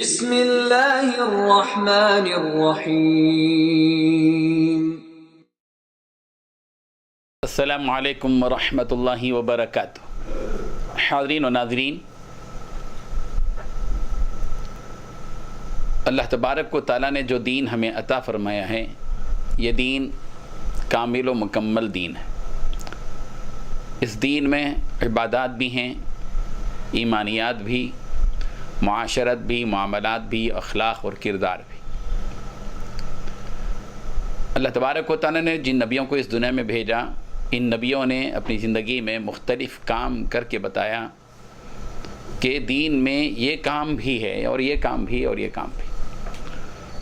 بسم اللہ الرحمن الرحیم۔ السلام علیکم ورحمۃ اللہ وبرکاتہ۔ حاضرین و ناظرین، اللہ تبارک و تعالیٰ نے جو دین ہمیں عطا فرمایا ہے، یہ دین کامل و مکمل دین ہے۔ اس دین میں عبادات بھی ہیں، ایمانیات بھی، معاشرت بھی، معاملات بھی، اخلاق اور کردار بھی۔ اللہ تبارک و تعالیٰ نے جن نبیوں کو اس دنیا میں بھیجا، ان نبیوں نے اپنی زندگی میں مختلف کام کر کے بتایا کہ دین میں یہ کام بھی ہے اور یہ کام بھی اور یہ کام بھی۔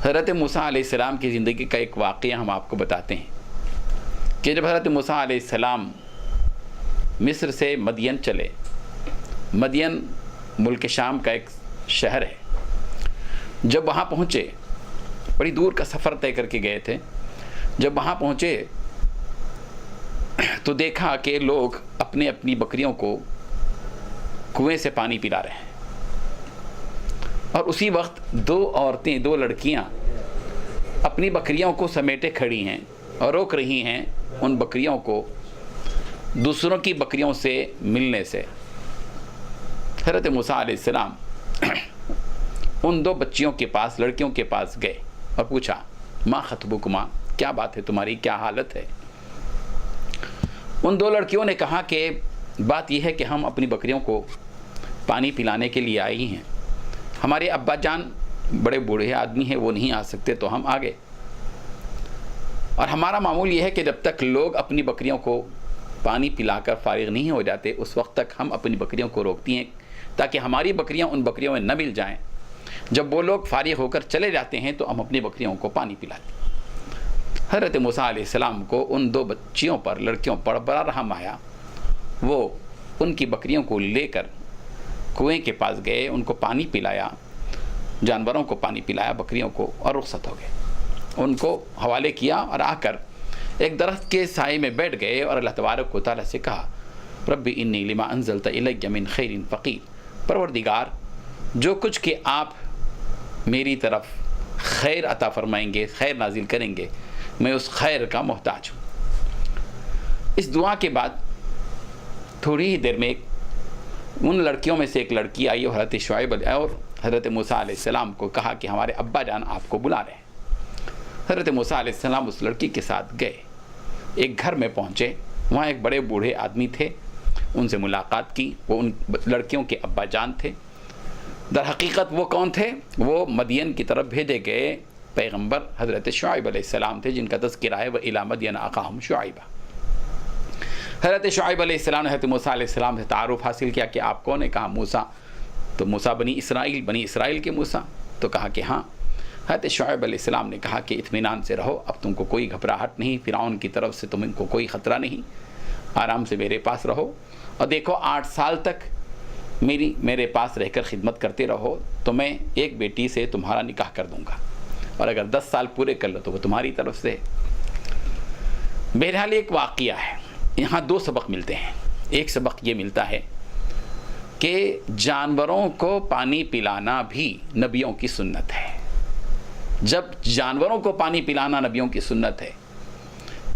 حضرت موسیٰ علیہ السلام کی زندگی کا ایک واقعہ ہم آپ کو بتاتے ہیں کہ جب حضرت موسیٰ علیہ السلام مصر سے مدین چلے، مدین ملک شام کا ایک شہر ہے، جب وہاں پہنچے، بڑی دور کا سفر طے کر کے گئے تھے، جب وہاں پہنچے تو دیکھا کہ لوگ اپنی اپنی بکریوں کو کنویں سے پانی پلا رہے ہیں، اور اسی وقت دو عورتیں، دو لڑکیاں اپنی بکریوں کو سمیٹے کھڑی ہیں اور روک رہی ہیں ان بکریوں کو دوسروں کی بکریوں سے ملنے سے۔ حضرت موسیٰ علیہ السلام ان دو بچیوں کے پاس، لڑکیوں کے پاس گئے اور پوچھا، ما خطبکما، کیا بات ہے تمہاری، کیا حالت ہے؟ ان دو لڑکیوں نے کہا کہ بات یہ ہے کہ ہم اپنی بکریوں کو پانی پلانے کے لیے آئی ہیں، ہمارے ابا جان بڑے بوڑھے آدمی ہیں، وہ نہیں آ سکتے تو ہم آ گئے، اور ہمارا معمول یہ ہے کہ جب تک لوگ اپنی بکریوں کو پانی پلا کر فارغ نہیں ہو جاتے، اس وقت تک ہم اپنی بکریوں کو روکتی ہیں تاکہ ہماری بکریاں ان بکریوں میں نہ مل جائیں۔ جب وہ لوگ فارغ ہو کر چلے جاتے ہیں تو ہم اپنی بکریوں کو پانی پلاتے ہیں۔ حضرت موسیٰ علیہ السلام کو ان دو بچیوں پر، لڑکیوں پر بڑا رحم آیا، وہ ان کی بکریوں کو لے کر کنویں کے پاس گئے، ان کو پانی پلایا، جانوروں کو پانی پلایا، بکریوں کو، اور رخصت ہو گئے۔ ان کو حوالے کیا اور آ کر ایک درخت کے سائے میں بیٹھ گئے اور اللہ تبارک و تعالیٰ سے کہا، رب انی لما انزلت الی من خیر فقیر، پروردگار جو کچھ کہ آپ میری طرف خیر عطا فرمائیں گے، خیر نازل کریں گے، میں اس خیر کا محتاج ہوں۔ اس دعا کے بعد تھوڑی ہی دیر میں ان لڑکیوں میں سے ایک لڑکی آئی اور حضرت شعیب اور حضرت موسیٰ علیہ السلام کو کہا کہ ہمارے ابا جان آپ کو بلا رہے ہیں۔ حضرت موسیٰ علیہ السلام اس لڑکی کے ساتھ گئے، ایک گھر میں پہنچے، وہاں ایک بڑے بوڑھے آدمی تھے، ان سے ملاقات کی، وہ ان لڑکیوں کے ابا جان تھے۔ در حقیقت وہ کون تھے؟ وہ مدین کی طرف بھیجے گئے پیغمبر حضرت شعیب علیہ السلام تھے، جن کا تذکرہ ہے وَإِلَىٰ مَدْيَنَ أَخَاهُمْ شُعَيْبًا۔ حضرت شعیب علیہ السلام نے حضرت موسیٰ علیہ السلام سے تعارف حاصل کیا کہ آپ کون ہیں؟ کہا موسیٰ، تو موسیٰ بنی اسرائیل کے موسیٰ؟ تو کہا کہ ہاں۔ حضرت شعیب علیہ السلام نے کہا کہ اطمینان سے رہو، اب تم کو کوئی گھبراہٹ نہیں، فرعون کی طرف سے تم کو کوئی خطرہ نہیں، آرام سے میرے پاس رہو، اور دیکھو 8 سال تک میرے پاس رہ کر خدمت کرتے رہو تو میں ایک بیٹی سے تمہارا نکاح کر دوں گا، اور اگر 10 سال پورے کر لو تو وہ تمہاری طرف سے۔ بہرحال ایک واقعہ ہے، یہاں 2 سبق ملتے ہیں۔ ایک سبق یہ ملتا ہے کہ جانوروں کو پانی پلانا بھی نبیوں کی سنت ہے۔ جب جانوروں کو پانی پلانا نبیوں کی سنت ہے،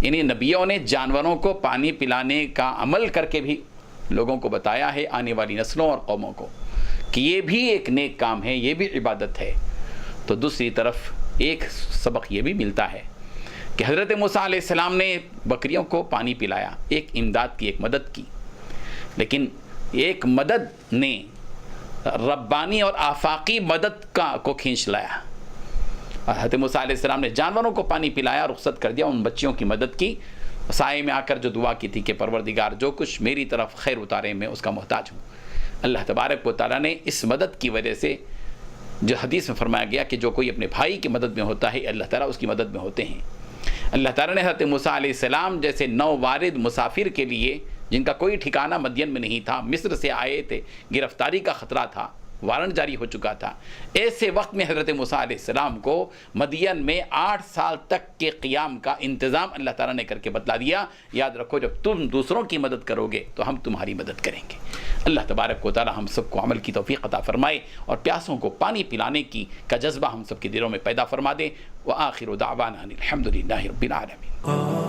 یعنی نبیوں نے جانوروں کو پانی پلانے کا عمل کر کے بھی لوگوں کو بتایا ہے، آنے والی نسلوں اور قوموں کو، کہ یہ بھی ایک نیک کام ہے، یہ بھی عبادت ہے۔ تو دوسری طرف ایک سبق یہ بھی ملتا ہے کہ حضرت موسیٰ علیہ السلام نے بکریوں کو پانی پلایا، ایک امداد کی، ایک مدد کی، لیکن ایک مدد نے ربانی اور آفاقی مدد کو کھینچ لایا، اور حضرت موسیٰ علیہ السلام نے جانوروں کو پانی پلایا، رخصت کر دیا، ان بچیوں کی مدد کی، سائے میں آ کر جو دعا کی تھی کہ پروردگار جو کچھ میری طرف خیر اتارے میں اس کا محتاج ہوں۔ اللہ تبارک و تعالیٰ نے اس مدد کی وجہ سے، جو حدیث میں فرمایا گیا کہ جو کوئی اپنے بھائی کی مدد میں ہوتا ہے اللہ تعالیٰ اس کی مدد میں ہوتے ہیں۔ اللہ تعالیٰ نے حضرت موسیٰ علیہ السلام جیسے نووارد مسافر کے لیے، جن کا کوئی ٹھکانہ مدین میں نہیں تھا، مصر سے آئے تھے، گرفتاری کا خطرہ تھا، وارنٹ جاری ہو چکا تھا. ایسے وقت میں حضرت موسیٰ علیہ السلام کو مدین میں 8 سال تک کے قیام کا انتظام اللہ تعالیٰ نے کر کے بتلا دیا. یاد رکھو جب تم دوسروں کی مدد کرو گے تو ہم تمہاری مدد کریں گے. اللہ تبارک و تعالیٰ ہم سب کو عمل کی توفیق عطا فرمائے اور پیاسوں کو پانی پلانے کی کا جذبہ ہم سب کے دلوں میں پیدا فرما دے. وآخر دعوانا الحمد للہ رب العالمین.